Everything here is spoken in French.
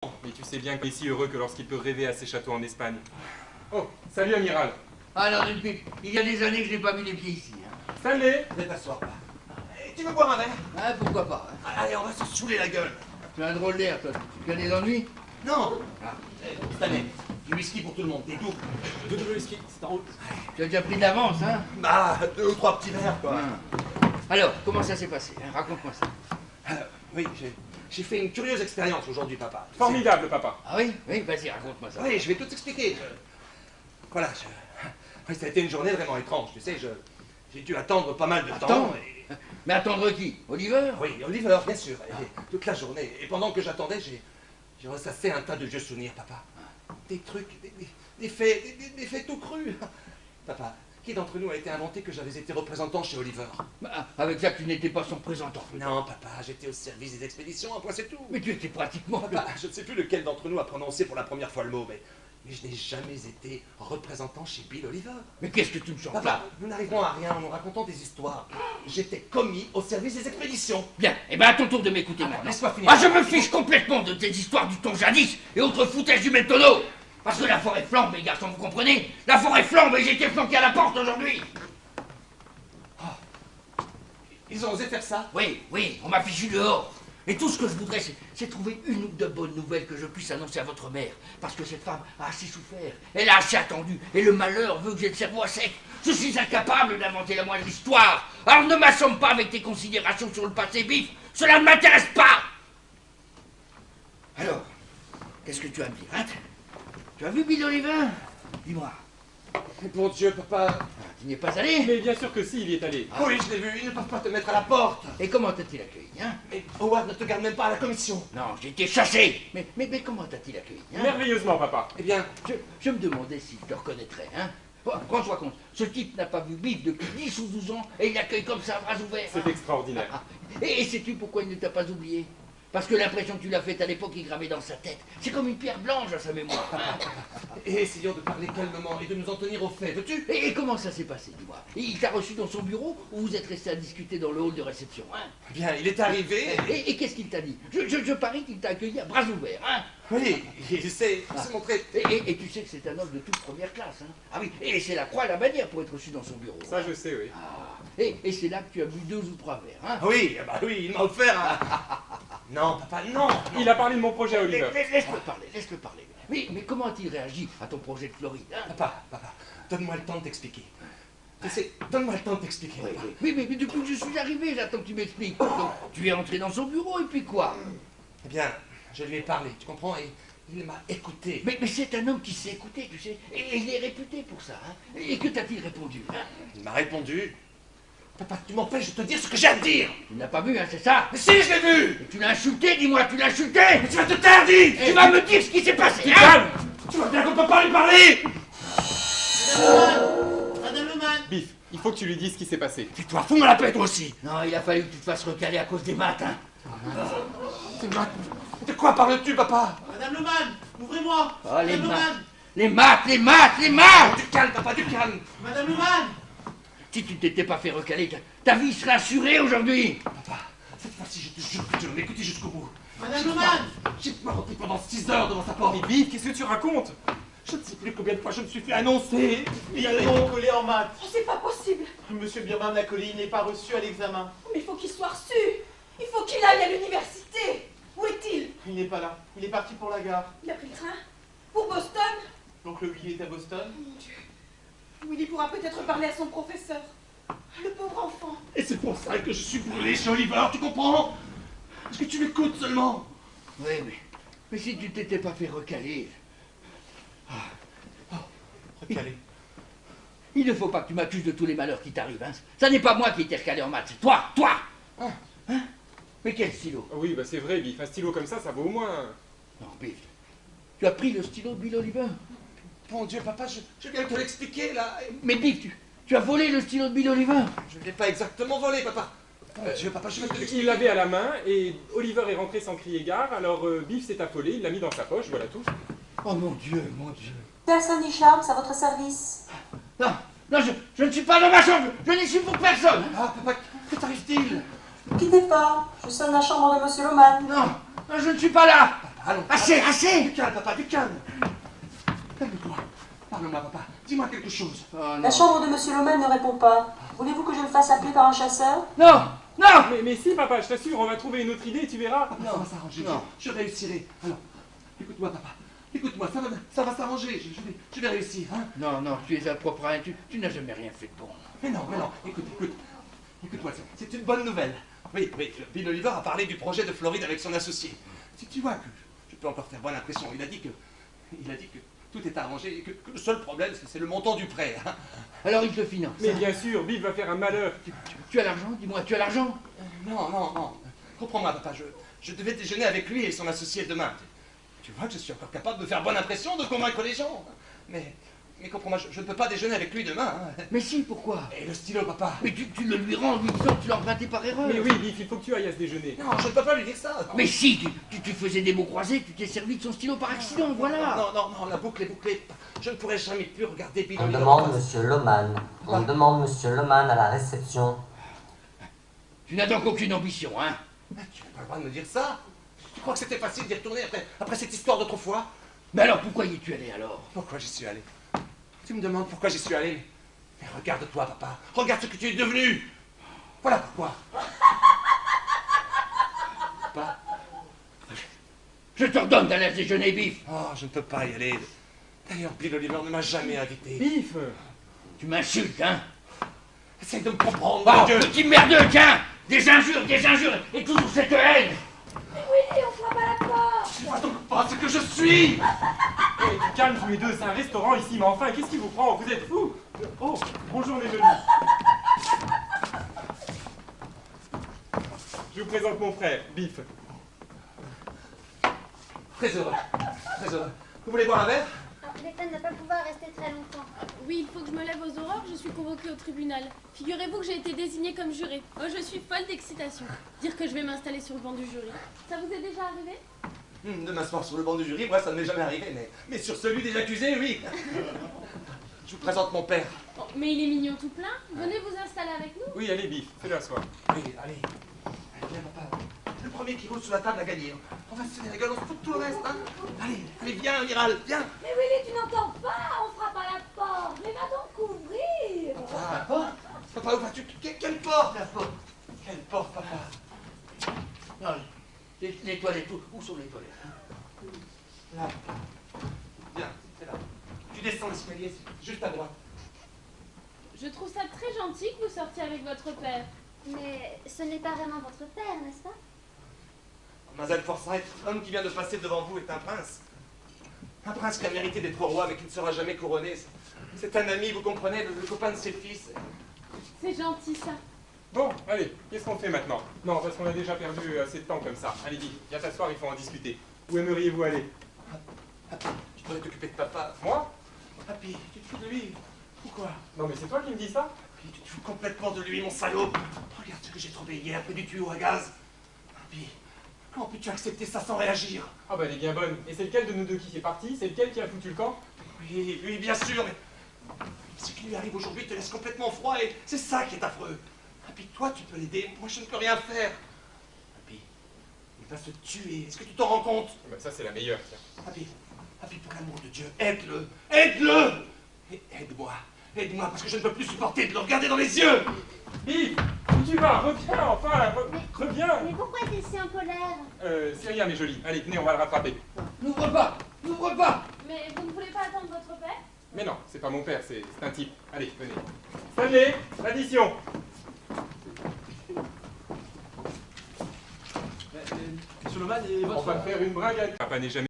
Mais tu sais bien qu'il est si heureux que lorsqu'il peut rêver à ses châteaux en Espagne. Oh, salut amiral. Alors, depuis, il y a des années que je n'ai pas mis les pieds ici. Hein. Stanley. Venez t'asseoir. Tu veux boire un verre? Ah, pourquoi pas. Hein. Allez, on va se saouler la gueule. Tu as un drôle d'air, toi. Tu as des ennuis? Non. Stanley, du whisky pour tout le monde, t'es doux. Deux de whisky, c'est en route. Tu as déjà pris de l'avance, hein? Bah, 2 ou 3 petits verres, quoi. Alors, comment ça s'est passé, hein? Raconte-moi ça. Oui, j'ai fait une curieuse expérience aujourd'hui, papa. Formidable, papa. Ah oui? Oui, vas-y, raconte-moi ça. Oui, je vais tout expliquer. Voilà, oui, ça a été une journée vraiment étrange, tu sais, j'ai dû attendre pas mal de temps. Attends. Mais attendre qui? Oliver? Oui, Oliver, bien sûr, et toute la journée. Et pendant que j'attendais, j'ai ressassé un tas de vieux souvenirs, papa. Des trucs, des faits tout crus. Papa, qui d'entre nous a été inventé que j'avais été représentant chez Oliver? Bah, avec ça, tu n'étais pas son représentant. Non, papa, j'étais au service des expéditions, un point c'est tout. Mais tu étais pratiquement... Papa, je ne sais plus lequel d'entre nous a prononcé pour la première fois le mot, mais je n'ai jamais été représentant chez Bill Oliver. Mais qu'est-ce que tu me sens Papa, là? nous n'arriverons à rien en nous racontant des histoires. J'étais commis au service des expéditions. Bien, et ben à ton tour de m'écouter maintenant. laisse-moi finir. Ah, je me fiche complètement de tes histoires du temps jadis et autres foutages du métonneau. Parce que la forêt flambe, mes garçons, vous comprenez? La forêt flambe et j'ai été flanqué à la porte aujourd'hui. Ils ont osé faire ça? Oui, oui, on m'a fichu dehors. Et tout ce que je voudrais, c'est trouver une ou deux bonnes nouvelles que je puisse annoncer à votre mère. Parce que cette femme a assez souffert, elle a assez attendu, et le malheur veut que j'ai le cerveau à sec. Je suis incapable d'inventer la moindre histoire. Alors ne m'assomme pas avec tes considérations sur le passé bif, cela ne m'intéresse pas. Alors, qu'est-ce que tu as à me dire, hein? Tu as vu Bill Oliver? Dis-moi. Bon Dieu, papa. Tu n'y es pas allé? Mais bien sûr que si, il y est allé. Oui, je l'ai vu, ils ne peuvent pas te mettre à la porte. Et comment t'a-t-il accueilli, hein? Mais Howard ne te garde même pas à la commission. Non, j'ai été chassé. Mais comment t'a-t-il accueilli, hein? Merveilleusement, papa. Eh bien, Je me demandais s'il te reconnaîtrait, hein? Rends-toi compte, ce type n'a pas vu Biff depuis 10 ou 12 ans et il l'accueille comme ça à bras ouverts. C'est extraordinaire. Et sais-tu pourquoi il ne t'a pas oublié? Parce que l'impression que tu l'as faite à l'époque est gravée dans sa tête. C'est comme une pierre blanche à sa mémoire. Hein? et essayons de parler calmement et de nous en tenir aux faits, veux-tu? Et comment ça s'est passé, dis-moi? Il t'a reçu dans son bureau ou vous êtes resté à discuter dans le hall de réception, hein? Eh bien, il est arrivé. Et qu'est-ce qu'il t'a dit? Je parie qu'il t'a accueilli à bras ouverts, hein? Oui, il s'est montré. Et tu sais que c'est un homme de toute première classe, hein? Ah oui, et c'est la croix et la bannière pour être reçu dans son bureau. Ça, je sais, oui. Et c'est là que tu as bu 2 ou 3 verres, hein? Oui, bah oui, il m'a offert un... Non, papa, non. Il a parlé de mon projet à Oliver. Laisse-le parler. Mais comment a-t-il réagi à ton projet de Floride, hein? Papa, donne-moi le temps de t'expliquer. Tu sais, donne-moi le temps de t'expliquer. Oui, mais depuis que je suis arrivé, j'attends que tu m'expliques. Donc, tu es entré dans son bureau et puis quoi? Eh bien, je lui ai parlé, tu comprends, et il m'a écouté. Mais c'est un homme qui sait écouter, tu sais, et il est réputé pour ça, hein? Et que t'a-t-il répondu, hein? Il m'a répondu. Papa, tu m'empêches de te dire ce que j'ai à te dire. Tu ne l'as pas vu, hein, c'est ça? Mais si, je l'ai vu. Et tu l'as insulté, dis-moi, tu l'as insulté! Mais tu vas te taire, dis. Tu vas me dire ce qui s'est passé, hein? Calme. Tu vois bien qu'on ne peut pas lui parler. Madame Leman! Biff, il faut que tu lui dises ce qui s'est passé. Tu dois fondre la paix, toi aussi. Non, il a fallu que tu te fasses recaler à cause des maths, hein? Des maths. De quoi parles-tu, papa? Madame Leman! Ouvrez-moi! Oh, les Madame maths! Les maths! Du calme, papa, du calme. Madame Leman! Si tu ne t'étais pas fait recaler, ta vie serait assurée aujourd'hui! Papa, cette fois-ci, je te jure que tu vas m'écouter jusqu'au bout. Madame Leman! J'ai marotté pendant 6 heures devant sa porte. Mais Biff, qu'est-ce que tu racontes? Je ne sais plus combien de fois je me suis fait annoncer. Il a été collé en maths. Oh, c'est pas possible. Monsieur Birman l'a collé, il n'est pas reçu à l'examen. Mais il faut qu'il soit reçu. Il faut qu'il aille à l'université. Où est-il? Il n'est pas là. Il est parti pour la gare. Il a pris le train. Pour Boston? Donc le Willy est à Boston. Mon Dieu. Willy pourra peut-être parler à son professeur. Le pauvre enfant. Et c'est pour ça que je suis brûlé chez Oliver, tu comprends? Est-ce que tu m'écoutes seulement? Oui, mais si tu t'étais pas fait recaler... Recalé. Il ne faut pas que tu m'accuses de tous les malheurs qui t'arrivent, hein. Ça n'est pas moi qui t'ai recalé en maths, c'est toi! Hein? Mais quel stylo? Ah oui, bah c'est vrai, Biff. Un stylo comme ça vaut au moins... Non, Biff, tu as pris le stylo de Bill Oliver? Mon Dieu, papa, je viens de te l'expliquer, là. Mais Biff, tu as volé le stylo de Bill Oliver? Je ne l'ai pas exactement volé, papa. Mon Dieu, papa, je vais te l'expliquer. Il l'avait à la main et Oliver est rentré sans crier gare, alors Biff s'est affolé, il l'a mis dans sa poche, voilà tout. Oh mon Dieu, mon Dieu. Personne n'y charme, c'est à votre service. Non, je ne suis pas dans ma chambre, je n'y suis pour personne. Ah, papa, que t'arrive-t-il? Ne quittez pas, je sonne la chambre de Monsieur Loman. Non, je ne suis pas là. allons. Assez, assez! Du calme, papa, du calme. Calme-toi. Parle-moi, papa. Dis-moi quelque chose. Oh, non. La chambre de Monsieur Lommel ne répond pas. Voulez-vous que je le fasse appeler par un chasseur? Non! Non! Mais si, papa, je t'assure, on va trouver une autre idée, tu verras. Papa, ça va s'arranger. Non. Je réussirai. Alors, écoute-moi, papa. Écoute-moi, ça va s'arranger. Je vais réussir, hein. Non, non, tu es un propre rien, tu n'as jamais rien fait de bon. Mais non. Écoute-moi, c'est une bonne nouvelle. Oui, Bill Oliver a parlé du projet de Floride avec son associé. Si tu vois que je peux encore faire bonne impression, il a dit que tout est arrangé et que le seul problème, c'est le montant du prêt. Hein. Alors il te finance. Mais bien sûr, Biff va faire un malheur. Tu as l'argent? Dis-moi, tu as l'argent? Non. Comprends-moi, papa, je devais déjeuner avec lui et son associé demain. Tu vois que je suis encore capable de faire bonne impression, de convaincre les gens. Mais comprends-moi, je ne peux pas déjeuner avec lui demain. Hein. Mais si, pourquoi? Et le stylo, papa? Mais tu le lui rends en lui disant que tu l'as emprunté par erreur. Mais oui, Biff, il faut que tu ailles à ce déjeuner. Non, je ne peux pas lui dire ça. Mais si, tu faisais des mots croisés, tu t'es servi de son stylo par accident, voilà. Non, la boucle est bouclée. Je ne pourrai jamais plus regarder Bill On Oliver. demande Monsieur Loman. On demande Monsieur Loman à la réception. Tu n'as donc aucune ambition, hein? Tu n'as pas le droit de me dire ça. Tu crois que c'était facile d'y retourner après cette histoire d'autrefois? Mais alors pourquoi y es-tu allé alors? Pourquoi j'y suis allé? Tu me demandes pourquoi j'y suis allé? Mais regarde-toi, papa. Regarde ce que tu es devenu. Voilà pourquoi. Papa. Je t'ordonne d'aller à ce déjeuner, Biff. Oh, je ne peux pas y aller. D'ailleurs, Bill Oliver ne m'a jamais invité. Biff! Tu m'insultes, hein? Essaye de me comprendre, Oh, mon Dieu. petit merdeux, tiens! Des injures, et toujours cette haine! Oui, on frappe à la porte. Tu vois donc pas ce que je suis. Eh, du calme tous les deux, c'est un restaurant ici, mais enfin, qu'est-ce qui vous prend? Vous êtes fous? Oh, bonjour les jeunes. Je vous présente mon frère, Biff. Très heureux. Vous voulez boire un verre? Nathan n'a pas pouvoir rester très longtemps. Oui, il faut que je me lève aux aurores, je suis convoquée au tribunal. Figurez-vous que j'ai été désignée comme juré. Oh, je suis folle d'excitation. Dire que je vais m'installer sur le banc du jury. Ça vous est déjà arrivé? De m'asseoir sur le banc du jury, moi ça ne m'est jamais arrivé, mais sur celui des accusés, oui. Je vous présente mon père. Oh, mais il est mignon tout plein. Venez vous installer avec nous. Oui, allez, Biff, fais-le asseoir. Oui, allez. Viens, papa. Le premier qui roule sous la table a gagné. On va se tenir la gueule, on se fout de tout le reste, hein. Allez, viens, Amiral, viens. Mais Willy, tu n'entends pas? On frappe à la porte. Mais va donc ouvrir. Papa, où vas-tu? Quelle porte? La porte. Quelle porte, papa? Non, les toilettes, où sont les toilettes? Là, papa. Viens, c'est là. Tu descends l'escalier, c'est juste à droite. Je trouve ça très gentil que vous sortiez avec votre père. Mais ce n'est pas vraiment votre père, n'est-ce pas? Mademoiselle Forsyth, l'homme qui vient de passer devant vous est un prince. Un prince qui a mérité d'être roi, mais qui ne sera jamais couronné. C'est un ami, vous comprenez, le copain de ses fils. C'est gentil ça. Bon, allez, qu'est-ce qu'on fait maintenant? Non, parce qu'on a déjà perdu assez de temps comme ça. Allez, Biff, viens t'asseoir, il faut en discuter. Où aimeriez-vous aller? Happy, tu pourrais t'occuper de papa. Moi? Happy, tu te fous de lui. Pourquoi? Non, mais c'est toi qui me dis ça? Happy, tu te fous complètement de lui, mon salaud. Regarde ce que j'ai trouvé hier près du tuyau à gaz. Happy, comment peux-tu accepter ça sans réagir? Ah bah elle est bien bonne. Et c'est lequel de nous deux qui est parti? C'est lequel qui a foutu le camp? Oui, lui, bien sûr, mais ce qui lui arrive aujourd'hui te laisse complètement froid et c'est ça qui est affreux. Happy, toi, tu peux l'aider. Moi, je ne peux rien faire. Happy, il va se tuer. Est-ce que tu t'en rends compte? Bah ça c'est la meilleure, tiens. Happy, pour l'amour de Dieu, aide-le. Aide-le. Et aide-moi. Aide-moi, parce que je ne peux plus supporter de le regarder dans les yeux. Biff, où tu vas? Reviens, enfin, reviens. Mais pourquoi es-tu si en colère? C'est rien, mes jolis. Allez, venez, on va le rattraper. N'ouvre pas! N'ouvre pas! Mais vous ne voulez pas attendre votre père? Mais non, c'est pas mon père, c'est un type. Allez, venez. Stanley, l'addition. Monsieur Loman et On va faire une bringue. Papa n'est jamais